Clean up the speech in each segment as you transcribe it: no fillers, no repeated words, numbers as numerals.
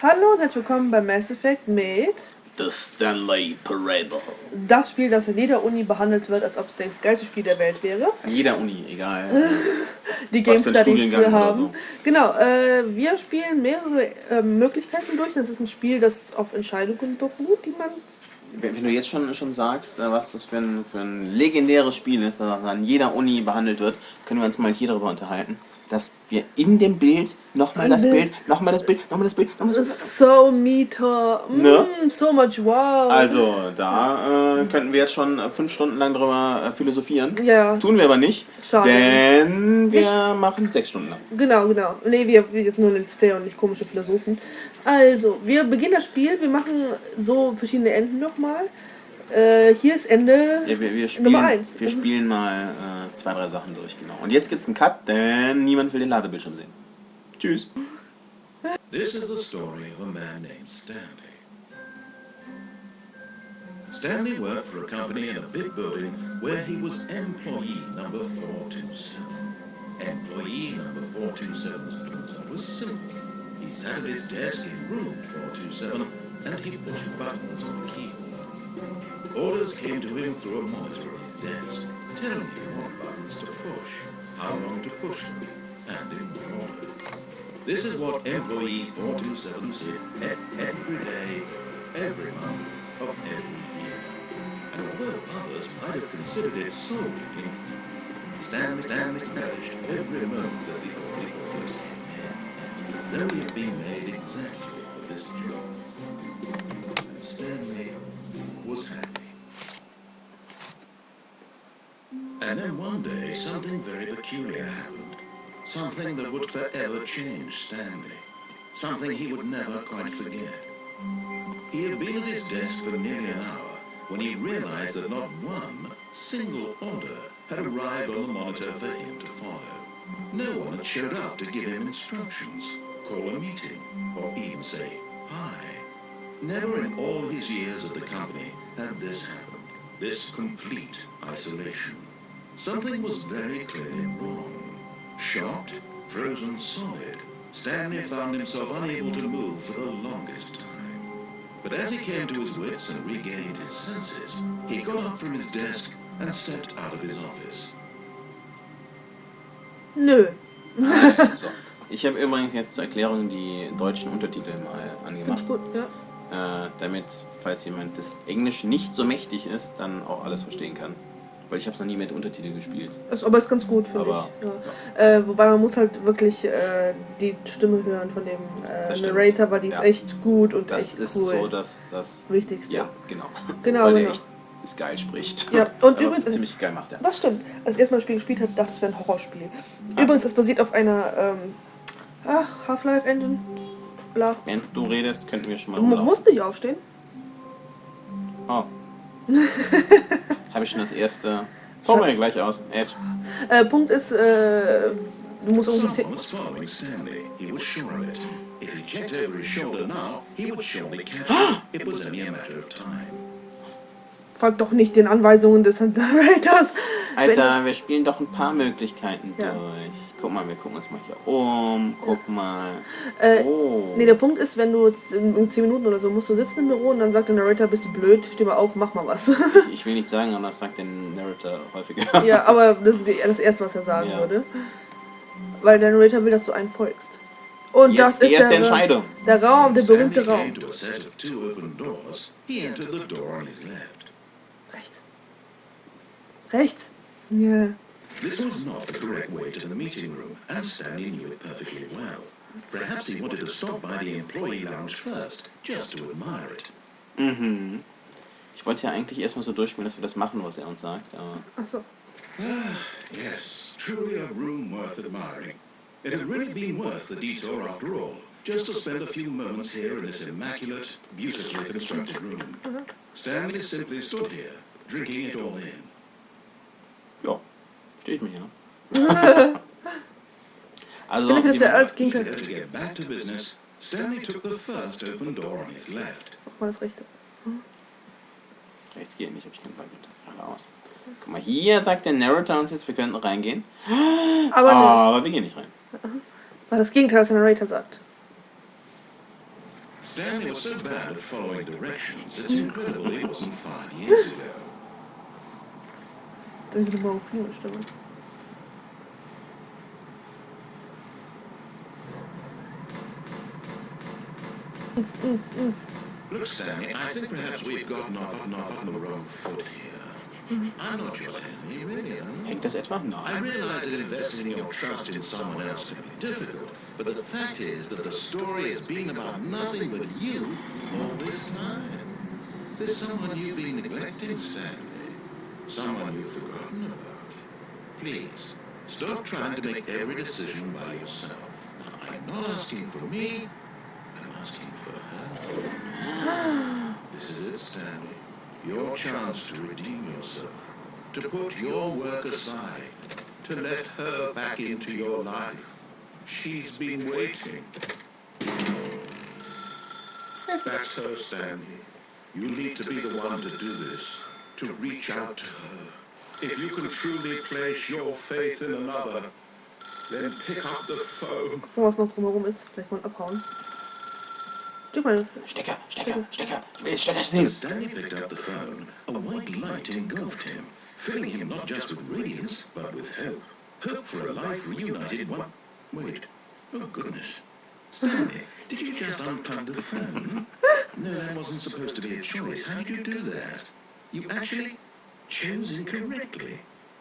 Hallo und herzlich willkommen bei Mass Effect mit The Stanley Parable. Das Spiel, das in jeder Uni behandelt wird, als ob es das geilste Spiel der Welt wäre. Jeder Uni, egal. Die Game Studies haben. So. Genau, wir spielen mehrere Möglichkeiten durch. Das ist ein Spiel, das auf Entscheidungen beruht, die man... Wenn du jetzt schon sagst, was das für ein legendäres Spiel ist, das an jeder Uni behandelt wird, können wir uns mal hier darüber unterhalten, dass wir in dem Bild nochmal das Bild. So Meta. Ne? So much wow. Also, da könnten wir jetzt schon 5 Stunden lang drüber philosophieren. Ja. Tun wir aber nicht, Schade. denn wir machen 6 Stunden lang. Genau. Nee, wir jetzt nur ein Let's Play und nicht komische Philosophen. Also, wir beginnen das Spiel, wir machen so verschiedene Enden nochmal. Hier ist Ende wir spielen, Nummer 1. Wir spielen mal 2, 3 Sachen durch, genau. Und jetzt gibt's einen Cut, denn niemand will den Ladebildschirm sehen. Tschüss. This is the story of a man named Stanley. Stanley worked for a company in a big building where he was employee number 427. Employee number 427's duty was simple. He sat at his desk in room 427 and he pushed buttons on the keyboard. Orders came to him through a monitor on his desk, telling him what buttons to push, how long to push them, and in what order. This is what employee 427 did every day, every month of every year. And although others might have considered it soul-eating, Stanley cherished every moment that the orders came in, as though he had been made exactly for this job. And Stanley was happy. And then one day, something very peculiar happened. Something that would forever change Stanley. Something he would never quite forget. He had been at his desk for nearly an hour when he realized that not one single order had arrived on the monitor for him to follow. No one had showed up to give him instructions, call a meeting, or even say hi. Never in all his years at the company had this happened. This complete isolation. Something was very clearly wrong. Shocked, frozen solid, Stanley found himself unable to move for the longest time. But as he came to his wits and regained his senses, he got up from his desk and stepped out of his office. Nö. So. Ich habe übrigens jetzt zur Erklärung die deutschen Untertitel mal angemacht. Find's gut, ja. Damit, falls jemand das Englisch nicht so mächtig ist, dann auch alles verstehen kann. Weil ich habe es noch nie mit Untertitel gespielt. Aber ist ganz gut, finde ich. Ja. Wobei man muss halt wirklich die Stimme hören von dem Narrator, weil die ist echt gut und echt cool. Das ist so das Wichtigste. Ja, genau. Weil der echt ist geil spricht. Ja, und übrigens ziemlich geil macht er. Das stimmt. Als ich erstmal das Spiel gespielt habe, dachte ich, es wäre ein Horrorspiel. Übrigens, es basiert auf einer Half-Life Engine. Bla. Während du redest, könnten wir schon mal Du musst nicht aufstehen. Oh. Habe ich schon das erste. Probieren wir gleich aus. Edge. Punkt ist, du musst irgendwie Someone was following Stanley. He was sure of it. If he checked over his shoulder now, he would surely catch it. It was only a matter of time. Folgt doch nicht den Anweisungen des Narrators. Alter, wir spielen doch ein paar Möglichkeiten durch. Guck mal, wir gucken uns mal hier um. Guck mal. Nee, der Punkt ist, wenn du in 10 Minuten oder so musst du sitzen im Büro und dann sagt der Narrator, bist du blöd, steh mal auf, mach mal was. Ich will nicht sagen, aber das sagt der Narrator häufiger. Ja, aber das ist das Erste, was er sagen würde. Weil der Narrator will, dass du einen folgst. Und jetzt das die ist erste Entscheidung. Der Raum, der berühmte Raum. Came to a set of 2 open doors. He entered the door on his left. Rechts. Ja. This was not the correct way to the meeting room, and Stanley knew it perfectly well. Perhaps he wanted to stop by the employee lounge first, just to admire it. Ich wollte ja eigentlich erstmal so durchspielen, dass wir das machen, was er uns sagt. Aber Ach so. Yes, truly a room worth admiring. It had really been worth the detour after all, just to spend a few moments here in this immaculate, beautifully constructed room. Stanley simply stood here, drinking it all in. ja, steht mir hier. Also, Ich finde, das alles Eager to get back to business, Stanley took the first open door on his left. Mach mal das Rechte. rechts geht nicht, habe ich keinen Ball mit. Geradeaus. Guck mal, hier sagt der Narrator uns jetzt, wir könnten reingehen. Aber wir gehen nicht rein. Weil das Gegenteil, was der Narrator sagt. Stanley was so bad at following directions, it's incredible he wasn't 5 years ago. Da ist eine Morphine-Stimme. Look, Stanley, I think perhaps we've gotten off on the wrong foot here. I'm not your enemy, really. Hängt das etwa? I Nein. realize that investing your trust in someone else can be difficult, but the fact is that the story has been about nothing but you all this time. There's someone you've been neglecting, Stanley. Someone you've forgotten about. Please, stop trying to make every decision by yourself. Now, I'm not asking for me, I'm asking for her. This is it, Stanley. Your chance to redeem yourself. To put your work aside. To let her back into your life. She's been waiting. That's her, Stanley. You need to be the one to do this. To reach out to her. If you can truly place your faith in another, then pick up the phone. Guck mal, was noch drumherum ist. Vielleicht mal abhauen. Drück mal. Stecker. Ich will den Stecker sehen. As Stanley picked up the phone, a white light engulfed him, filling him not just with radiance, but with hope. Hope for a life reunited one... Wait. Oh, goodness. Stanley, did you just unplug the phone? No, that wasn't supposed to be a choice. How did you do that? You actually chose incorrectly.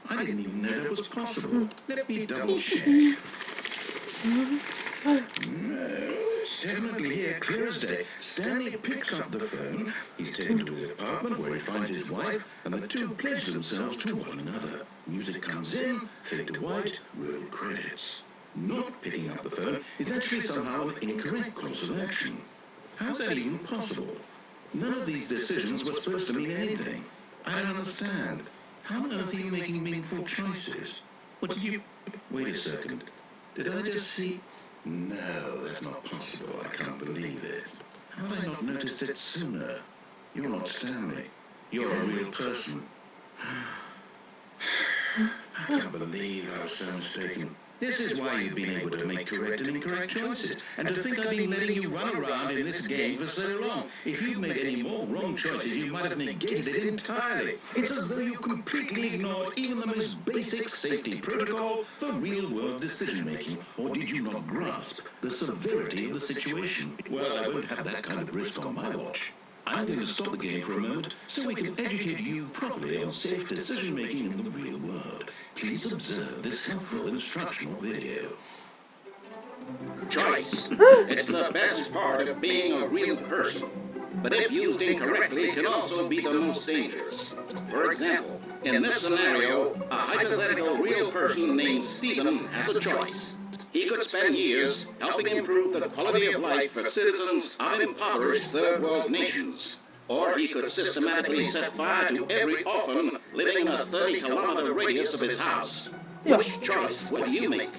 I didn't even know that was possible. Let me double check. No, it's definitely here, clear as day. Stanley picks up the phone. He's taken to his apartment where he finds his wife, and the two pledge themselves to one another. Music comes in, fade to white, roll credits. Not picking up the phone is actually somehow an incorrect course of action. How's that even possible? None of these decisions were supposed to mean anything. I don't understand. How on earth are you making meaningful choices? What did you... Wait a second. Did I just see... No, that's not possible. I can't believe it. How had I not noticed it sooner? You're not Stanley. You're a real person. I can't believe I was so mistaken. This is why you've been able to make correct and incorrect choices. And to think I've been letting you run around in this game for so long. If you'd made any more wrong choices, you might have negated it entirely. It's as though you completely ignored even the most basic safety protocol for real-world decision-making. Or did you not grasp the severity of the situation? Well, I won't have that kind of risk on my watch. I'm going to stop the game for a moment so we can educate you properly on safe decision-making in the real world. Please observe this helpful instructional video. Choice. It's the best part of being a real person. But if used incorrectly, it can also be the most dangerous. For example, in this scenario, a hypothetical real person named Stephen has a choice. He could spend years helping improve the quality of life for citizens of impoverished third world nations. Or he could systematically set fire to every orphan living in a 30-kilometer radius of his house. Yeah. Which choice would you make?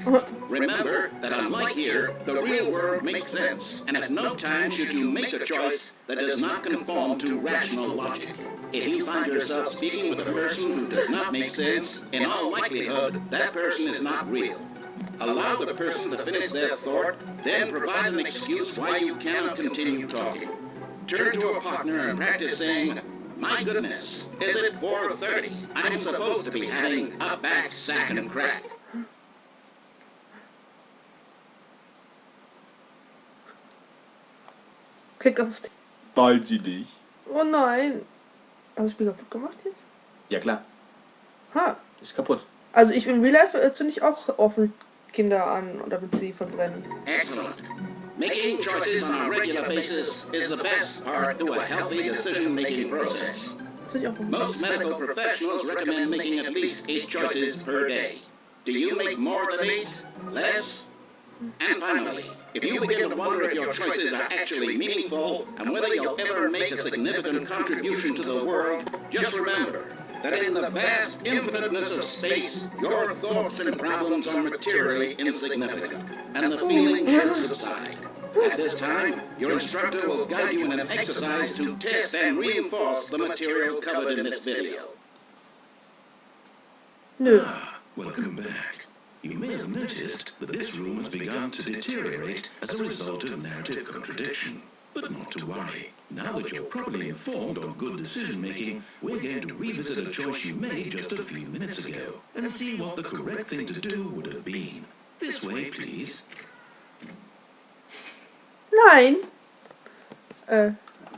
Remember that unlike here, the real world makes sense, and at no time should you make a choice that does not conform to rational logic. If you find yourself speaking with a person who does not make sense, in all likelihood, that person is not real. Allow the person to finish their thought, then provide an excuse why you cannot continue talking. Turn to a partner and practice saying, "My goodness, is it 4:30? I'm supposed to be having a back, sack, and crack." Klick aufs... Bald sie dich. Oh nein. Hast du das Spiel kaputt gemacht jetzt? Ja klar, Ha. ist kaputt. Also ich im Real Life zünde ich auch offen Kinder an, damit sie verbrennen. Excellent. Making choices on a regular basis is the best part to a healthy decision-making process. Das würde ich auch machen. Most medical professionals recommend making at least 8 choices per day. Do you make more than 8? Less? And finally, if you begin to wonder if your choices are actually meaningful and whether you'll ever make a significant contribution to the world, just remember that in the vast infiniteness of space, your thoughts and problems are materially insignificant, and the feeling should subside. At this time, your instructor will guide you in an exercise to test and reinforce the material covered in this video. Nö. Welcome back. You may have noticed that this room has begun to deteriorate as a result of narrative contradiction. But not to worry. Now that you're properly informed on good decision-making, we're going to revisit a choice you made just a few minutes ago and see what the correct thing to do would have been. This way, please. Nein!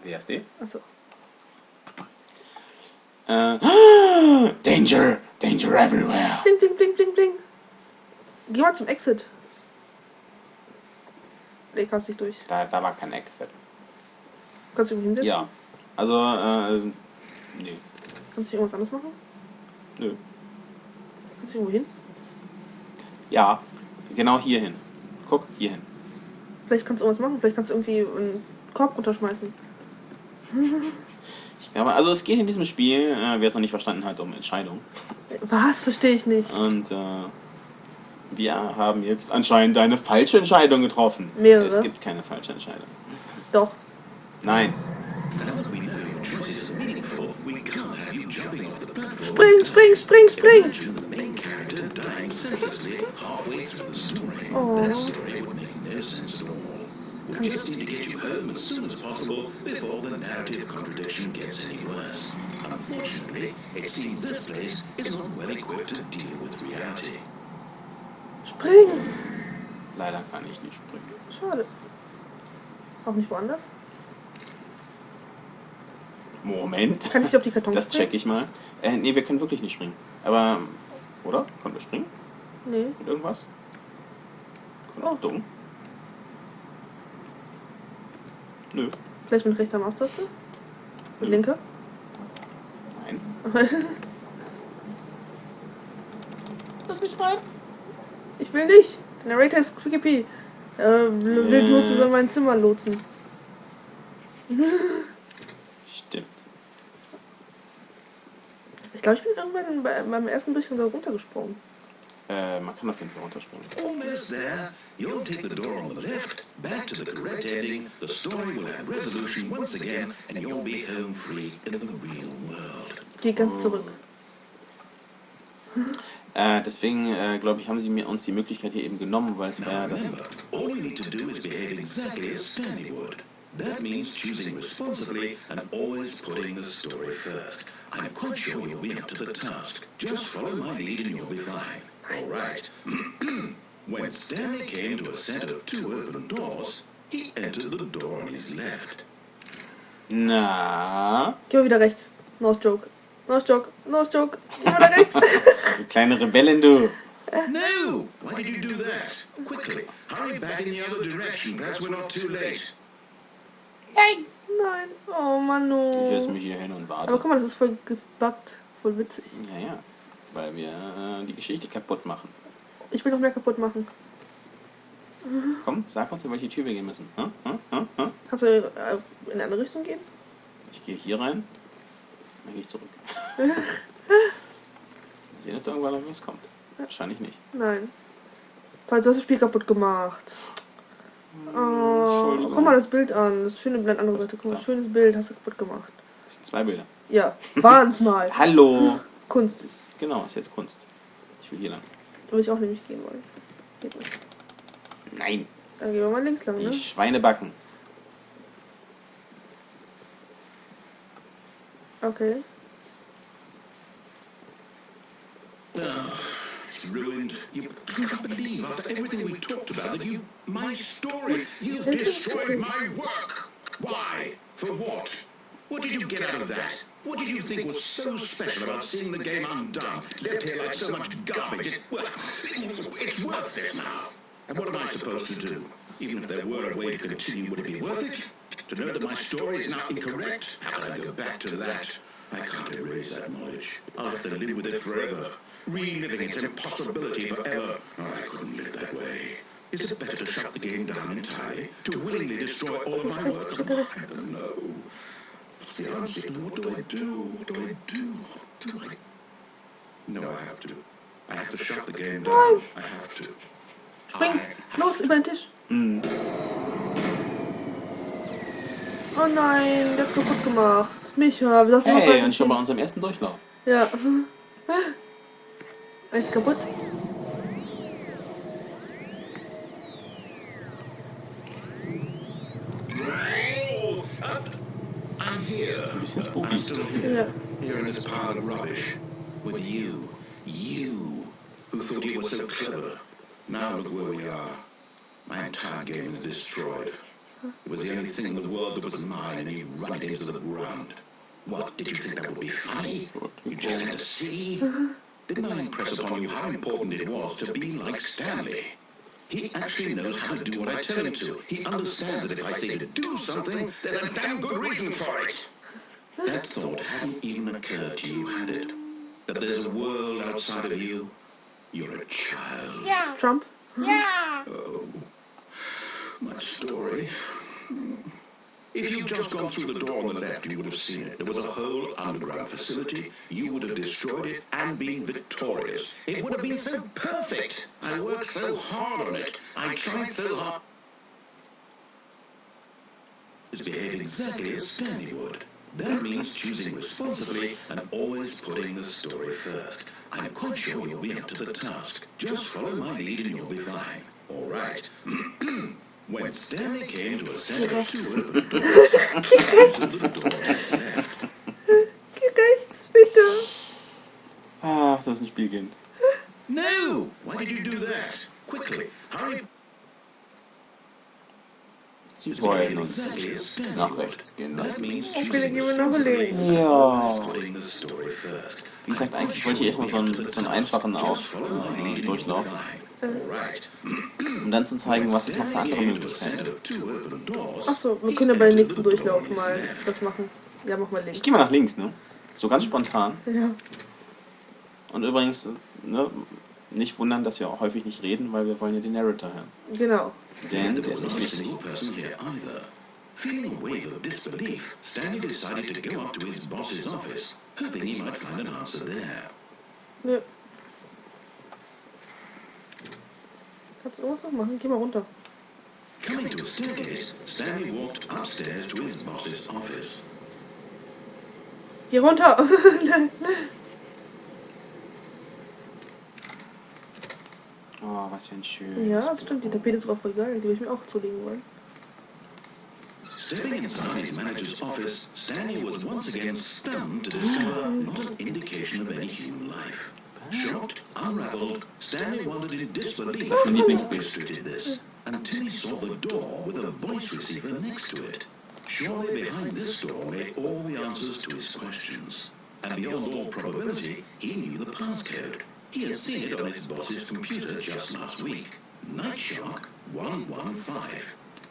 WSD? Achso. Danger! Danger everywhere! Bling, bling, bling, bling, bling. Geh mal zum Exit. Nee, kannst nicht durch. Da war kein Exit. Kannst du irgendwo hinsetzen? Ja. Also, nee. Kannst du irgendwas anderes machen? Nö. Kannst du irgendwo hin? Ja, genau hier hin. Guck, hier hin. Vielleicht kannst du irgendwas machen. Vielleicht kannst du irgendwie einen Korb runterschmeißen. Ich glaube, also es geht in diesem Spiel, wer es noch nicht verstanden hat, um Entscheidungen. Was? Verstehe ich nicht. Und wir haben jetzt anscheinend eine falsche Entscheidung getroffen. Mehrere? Es gibt keine falsche Entscheidung. Doch. Nein. Spring, spring, spring, spring! Oh. We just need to get you home as soon as possible before the narrative contradiction gets any worse. Unfortunately, it seems this place is not well equipped to deal with reality. Spring! Leider kann ich nicht springen. Schade. Auch nicht woanders? Moment. Kann ich auf die Kartons Das springen? check ich mal. Nee, wir können wirklich nicht springen. Aber, oder? Können wir springen? Nee. Mit irgendwas? Können wir Oh. ducken? Nö. Vielleicht mit rechter Maustaste? Mit Nö. linker? Nein. Lass mich rein. Ich will nicht. Der Narrator ist creepy. Er will nur zusammen mein Zimmer lotsen. Stimmt. Ich glaube, ich bin irgendwann beim ersten Durchgang so runtergesprungen. Man kann auf jeden Fall runterspringen. Almost there. You'll take the door on the left, back to the correct ending. The story will have resolution once again, and you'll be home free in the real world. Geh ganz zurück. Deswegen, glaube ich, haben sie uns die Möglichkeit hier eben genommen, weil es war ja das... Remember, all you need to do is behave exactly as Stanley would. That means choosing responsibly and always putting the story first. I'm quite sure you'll be up to the task. Just follow my lead and you'll be fine. All right. When Stanley came to a set of two open doors, he entered the door on his left. Na, Geh mal wieder rechts. No joke. No joke. No joke. Geh mal wieder rechts. du kleine Rebellin, du. No! Why did you do that? Quickly, hurry back in the other direction. Perhaps we're not too late. Nein. Nein. Oh, Du Manu. hörst mich hier hin und Aber warte. guck mal, das ist voll gebuggt. Voll witzig. Ja. Weil wir die Geschichte kaputt machen. Ich will noch mehr kaputt machen. Komm, sag uns, in welche Tür wir gehen müssen. Kannst du in eine andere Richtung gehen? Ich gehe hier rein, dann gehe ich zurück. Sehen, ob da irgendwann noch was kommt. Wahrscheinlich nicht. Nein. Toll, du hast das Spiel kaputt gemacht. Oh, Entschuldigung. guck mal das Bild an. Das schöne Bild an der anderen Seite. Guck mal, Da. schönes Bild hast du kaputt gemacht. Das sind 2 Bilder. Ja, warnt mal. Hallo! Kunst. Das ist, genau, ist jetzt Kunst. Ich will hier lang. Da würde ich auch nämlich gehen wollen. Geht nicht. Nein, Dann gehen wir mal links lang, die ne? Schweinebacken. Okay. It's ruined. I can't believe after everything we talked about that my story, you've destroyed my work. Why? For what? What did you get out of that? What did you think was so special about seeing the game undone, left here like so much garbage? It's worthless now. And what am I supposed to do? Even if there were a way to continue, would it be worth it? To know that my story is now incorrect? How can I go back to that? I can't erase that knowledge. I'll have to live with it forever. Reliving its impossibility forever. Oh, I couldn't live that way. Is it better to shut the game down entirely? To willingly destroy all of my work? I don't know. What's the answer? What do I do? What do I do? What do I... No, I have to. I have to shut the game down. I have to. Spring! Los, über den Tisch! Oh nein, der hat's kaputt gemacht. Micha, wie hast du noch Hey, und schon bei unserem ersten Durchlauf. Ja. Ist kaputt? here. Ein bisschen spooky. I'm still here. Ja. Here in this pile of rubbish. With you. You. Who thought you were so clever. Now look where we are. My entire game is destroyed. It was the only thing in the world that was mine, and you run it into the ground. What, did you think that would be funny? You just had to see? Didn't I impress upon you how important it was to be like Stanley? He actually knows how to do what I tell him to. He understands that if I say to do something, there's a damn good reason for it. That thought hadn't even occurred to you, had it? That there's a world outside of you? You're a child. Yeah. Trump? Yeah. Oh, my story. If you'd just gone through the door on the left, you would have seen it. There was a whole underground facility. You would have destroyed it and been victorious. It would have been so perfect. I worked so hard on it. I tried so hard. Is behave exactly as Stanley would. That means choosing responsibly and always putting the story first. I'm quite sure you'll be up to the task. Just follow my lead and you'll be fine. All right. When Stanley came to a set of two open doors, the door was left. Geh rechts, bitte. Ah, so ist ein Spielkind. No! Why did you do that? Quickly, hurry! Sie wollen uns nach rechts gehen That lassen. means Okay, dann choosing gehen wir nach links. Ja. putting the story first. Wie gesagt, eigentlich wollte ich erstmal so einen einfachen Durchlauf, All right. um dann zu zeigen, was es noch für andere Möglichkeiten gibt. Two open doors. Achso, wir können ja bei den nächsten Durchlauf mal das machen. Ja, mach mal links. Ich gehe mal nach links, ne? So ganz spontan. Ja. Und übrigens, ne, nicht wundern, dass wir auch häufig nicht reden, weil wir wollen ja den Narrator hören. Genau. Denn der There ist was nicht not a wichtig. single person here either. Feeling a wave of disbelief, Stanley decided to go up to his boss's office, hoping he might find an answer there. Nö. Kannst du irgendwas noch machen? Geh mal runter. Coming to a staircase, Stanley walked upstairs to his boss's office. Geh runter! Oh, was für ein schönes. Ja, das stimmt. Die Tapete ist auch voll geil. Die würde ich mir auch zulegen wollen. Stepping inside his manager's office, Stanley was once again stunned to discover not an indication of any human life. Shocked, unraveled, Stanley wondered in disbelief Das ist mein what Lieblingsbild. restricted this, until he saw the door with a voice receiver next to it. Surely behind this door lay all the answers to his questions. And beyond all probability, he knew the passcode. He had seen it on his boss's computer just last week. Nightshark 115.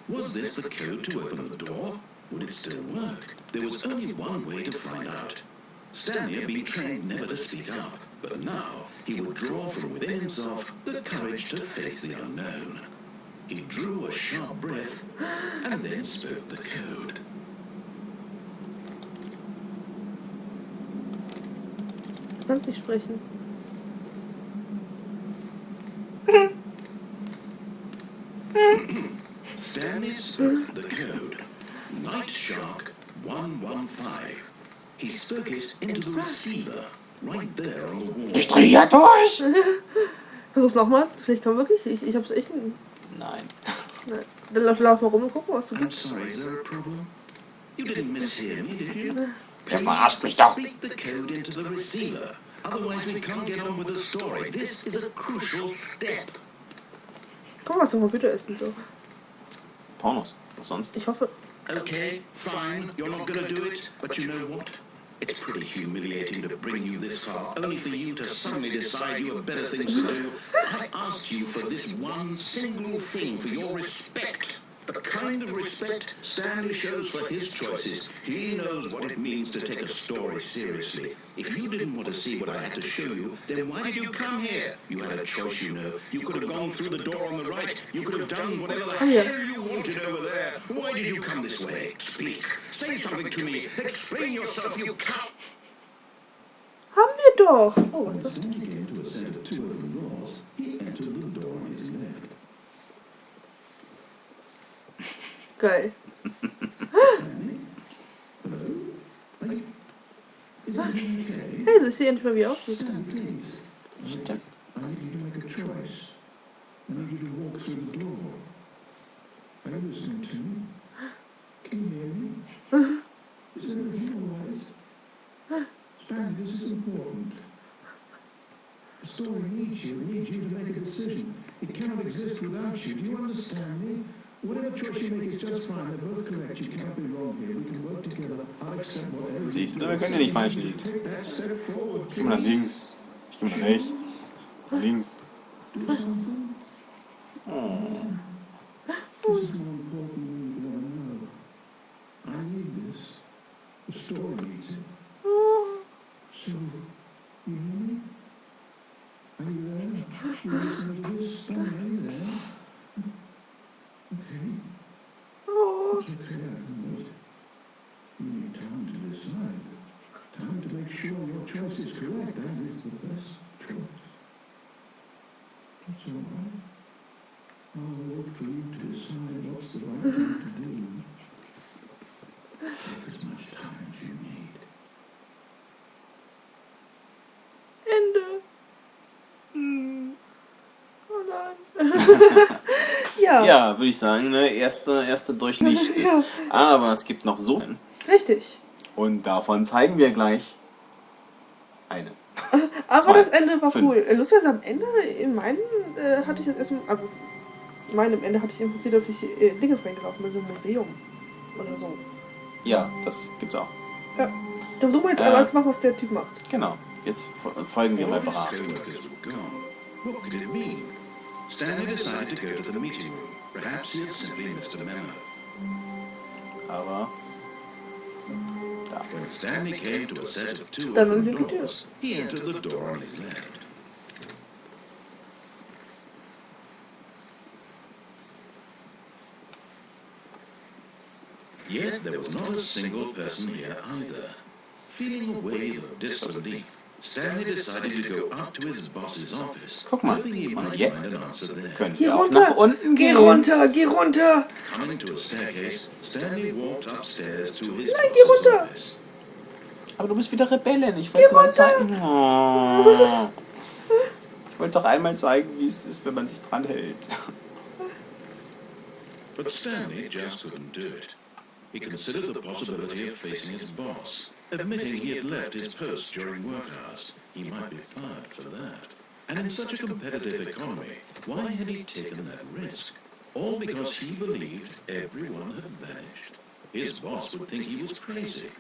Was this the code to open the door? Would it still work? There was only one way to find out. Stanley had been trained never to speak up, but now he would draw from within himself the courage to face the unknown. He drew a sharp breath and then spoke the code. Du kannst nicht sprechen. Stanley spoke the code. Nightshark 115. He spoke it into the receiver, right there on the wall. Ich drehe ja durch! Versuch's nochmal. Vielleicht kann wirklich. Ich hab's echt. Nein. Nein. Dann lauf mal rum und guck mal, was du I'm gibst. sorry, is there a problem? You didn't mishear me, did you? Der verarscht mich doch. Speak the code into the receiver. Otherwise we can't get on with the story. This is a crucial step. Guck mal, was im Computer ist und so. Pornos. Was sonst? Ich hoffe. Okay, fine, you're not gonna do it, but you know what? It's pretty humiliating to bring you this far, only for you to suddenly decide you have better things to do. I asked you for this one single thing, for your respect. The kind of respect Stanley shows for his choices. He knows what it means to take a story seriously. If you didn't want to see what I had to show you, then why did you come here? You had a choice, you know. You could have gone through the door on the right. You could have done whatever the hell you wanted over there. Why did you come this way? Speak. Say something to me. Explain yourself, you cow. Haben wir doch. Oh, was ist das? Stanley came to a set of two open doors. He entered the door on his left. Geil. Hey, so ich sehe endlich mal, wie er aussieht. Stimmt. I need you to make a choice. I need you to walk through the door. Are you listening to me? Can you hear me? Is everything story needs you to make a decision. It cannot exist without you. Do you understand me? Whatever choice you make is just fine. They're both correct. You cannot be wrong here. We can work together. I'll accept whatever. Siehst du, wir können ja nicht falsch liegen. Take that step forward. Ich geh mal nach links. Ich geh mal nach rechts. Nach links. Do something. This is more important than you can ever know. I need this. The story needs it. So, you hear me? Are you there? You listening to this? Stanley, are you there? Okay. It's okay, I can wait. You need time to decide. Time to make sure your choice is correct. That is the best choice. That's all right. I'll wait for you to decide what's the right thing to do. Take as much time as you need. Ende. Oh nein. Ja. Ja, würde ich sagen, ne? Erste Durchlicht. Ja. Aber es gibt noch so einen. Richtig. Und davon zeigen wir gleich eine. Aber 2, das Ende war 5. cool. Lustigerweise am Ende, in meinem hatte ich das erstmal, also in meinem Ende hatte ich im Prinzip, dass ich Dingens reingelaufen bin, so ein Museum oder so. Ja, das gibt's auch. Ja. Dann versuchen wir jetzt einmal zu machen, was der Typ macht. Genau. Jetzt folgen wir All mal of his brav. co-workers were gone. What could it mean? Stanley decided to go to the meeting room. Perhaps he had simply missed a memo. Aber When Stanley came to a set of 2 Dann open öffnet die Tür. doors, he entered the door on his left. Yet there was not a single person here either. Feeling a wave of disbelief, Stanley decided to go up to his boss's office, Guck mal, hoping he und might jetzt find an answer there. könnt Geh ihr auch runter! nach unten Geh gehen. runter! Geh runter! Coming to a staircase, Stanley walked upstairs to his Nein, geh boss's runter! office. Aber du bist wieder Rebellin. Ich wollte mal zeigen. Oh. Ich wollte doch einmal zeigen, wie es ist, wenn man sich dran hält. But Stanley just couldn't do it. He considered the possibility of facing his boss, admitting he had left his post during work hours. He might be fired for that. And in such a competitive economy, why had he taken that risk? All because he believed everyone had vanished. His boss would think he was crazy.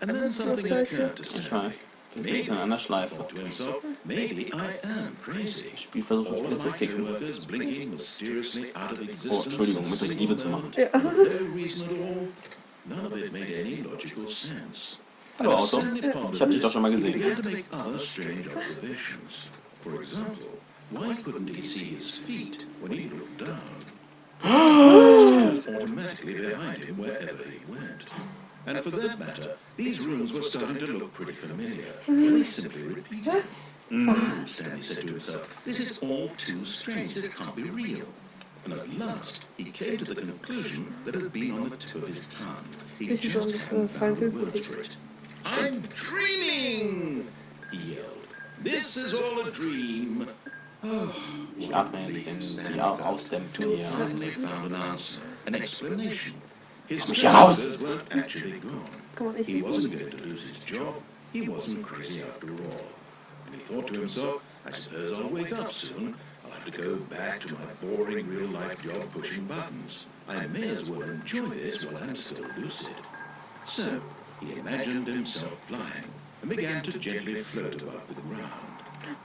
And then something occurred to Ich Stanley. weiß. Wir sitzen in einer He Schleife. thought to himself, maybe I am crazy. Das Spiel versucht uns All wieder of zu my ficken. co-workers blinking mysteriously out of Oh, existence. Entschuldigung, mit uns Liebe zu machen. No reason at all. None of it made any logical sense. Hallo And as Auto. Stanley pondered Ich hab dich this, doch schon mal he gesehen. began to make other strange observations. For example, why couldn't he see his feet when he looked down? He was automatically behind him wherever he went. And for that matter, these rooms were starting to look pretty familiar. They simply repeated. Stanley said to himself, this is all too strange. This can't be real. And at last, he came to the conclusion that had been on the tip of his tongue. He This is just on hadn't the found the scientific words for it. I'm dreaming! He yelled. This is all a dream. Ich atme jetzt die Ausdämpfung Till hier. finally found an answer, an explanation. His mich hier raus! co-workers weren't actually gone. Come on, ich He wasn't going to lose his job. He wasn't crazy after all. And he thought to himself, I suppose I'll wake up soon. I'll have to go back to my boring real-life job pushing buttons. I may as well enjoy this while I'm still lucid. So, he imagined himself flying and began to gently float above the ground.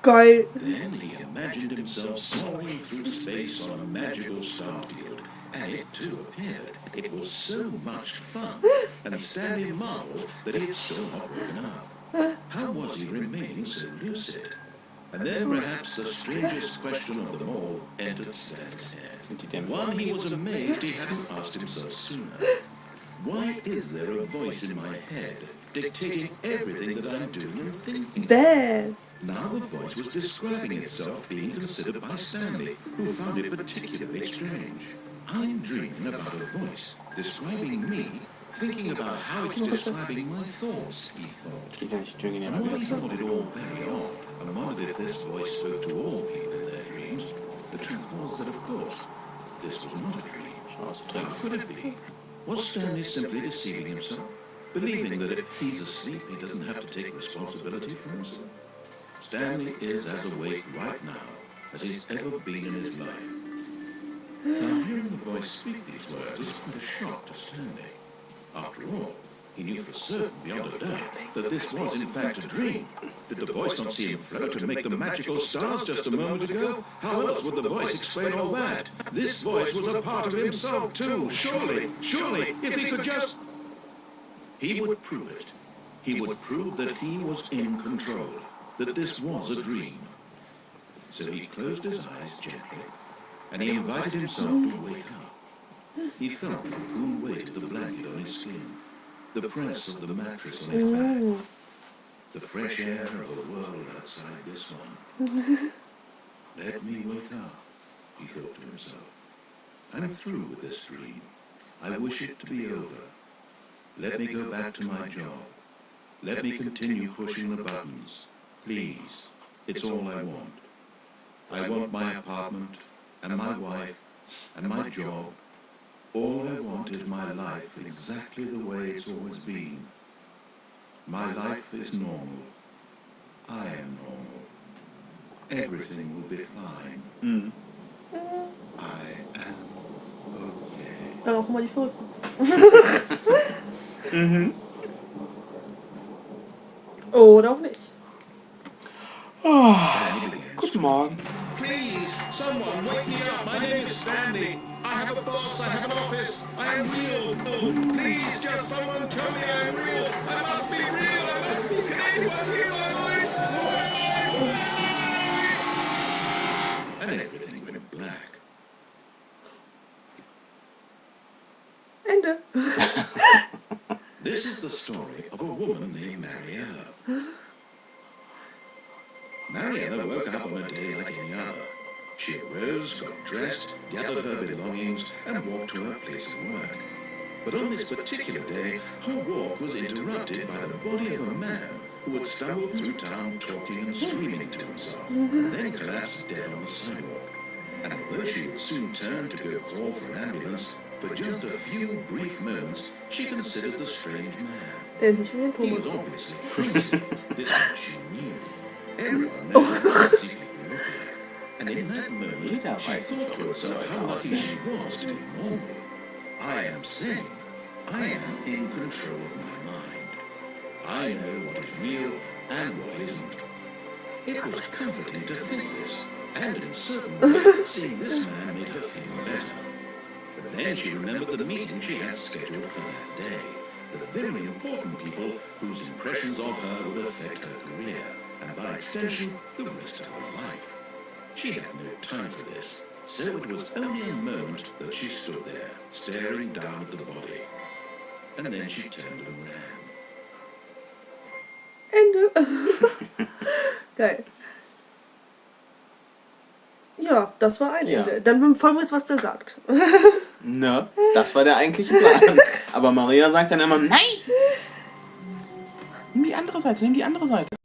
Geil. Then he imagined himself soaring through space on a magical starfield, and it too appeared. It was so much fun, and Stanley marveled that he had still not woken up. How was he remaining so lucid? And then perhaps the strangest question of them all entered Stan's head. Sind die Dämpfer? One he was amazed he hadn't asked himself sooner. Why is there a voice in my head dictating everything that I'm doing and thinking? Bäh. Now the voice was describing itself being considered by Stanley, who found it particularly strange. I'm dreaming about a voice describing me, thinking about how it's describing my thoughts, he thought. Geht ja nicht, die Tür gehen ja And mal while wieder he zu. thought it all very odd, and wondered if this voice spoke to all people in their dreams, the truth was that, of course, this was not a dream. Schau, was zu How trinken. could it be? Was Stanley simply deceiving himself, believing that if he's asleep, he doesn't have to take responsibility for himself? Stanley is as awake right now as he's ever been in his life. Now, hearing the voice speak these words was quite a shock to Stanley. After all, he knew for certain, beyond a doubt, that this was in fact a dream. Did the voice not see him float to make the magical stars just a moment ago? How else would the voice explain all that? This voice was a part of himself too. Surely, if he could just... He would prove it. He would prove that he was in control, that this was a dream. So he closed his eyes gently, and he invited himself to wake up. He felt the cool weight of the blanket on his skin, the press of the mattress on his back, the fresh air of the world outside this one. Let me wake up, he thought to himself. I'm through with this dream. I wish it to be over. Let me go back to my job. Let me continue pushing the buttons. Please, it's all I want. I want my apartment, and my wife, and my job. All I want is my life exactly the way it's always been. My life is normal. I am normal. Everything will be fine. I am okay. Dann auch mal die Verrückten. Oder auch nicht. Guten Morgen. Please, someone wake me up. My name is Stanley. I have a boss. I have an office. I am real. Please, just someone tell me I am real. I must be real. I must be. Can anyone hear my voice? And everything went black. Ende. This is the story of a woman named Mariella. Mariella woke up on a day like any other. She arose, got dressed, gathered her belongings, and walked to her place of work. But on this particular day, her walk was interrupted by the body of a man who had stumbled through town talking and screaming to himself, and then collapsed dead on the sidewalk. And although she would soon turn to go call for an ambulance, for just a few brief moments, she considered the strange man. Der mich wie ein He Thomas. was obviously crazy. This much she knew. Everyone knows what crazy people look like. And in that moment, she thought to herself how lucky she was to be normal. I am sane. I am in control of my mind. I know what is real and what isn't. It was comforting to think this, and in a certain way, seeing this man made her feel better. But then she remembered the meeting she had scheduled for that day, the very important people whose impressions of her would affect her career, and by extension, the rest of her life. She had no time for this, so it was only a moment that she stood there, staring down at the body. And then she turned and ran. Ende. Geil. Ja, das war ein Ende. Dann folgen wir jetzt, was der sagt. Ne, das war der eigentliche Plan. Aber Maria sagt dann immer, nein! Nimm die andere Seite, nimm die andere Seite.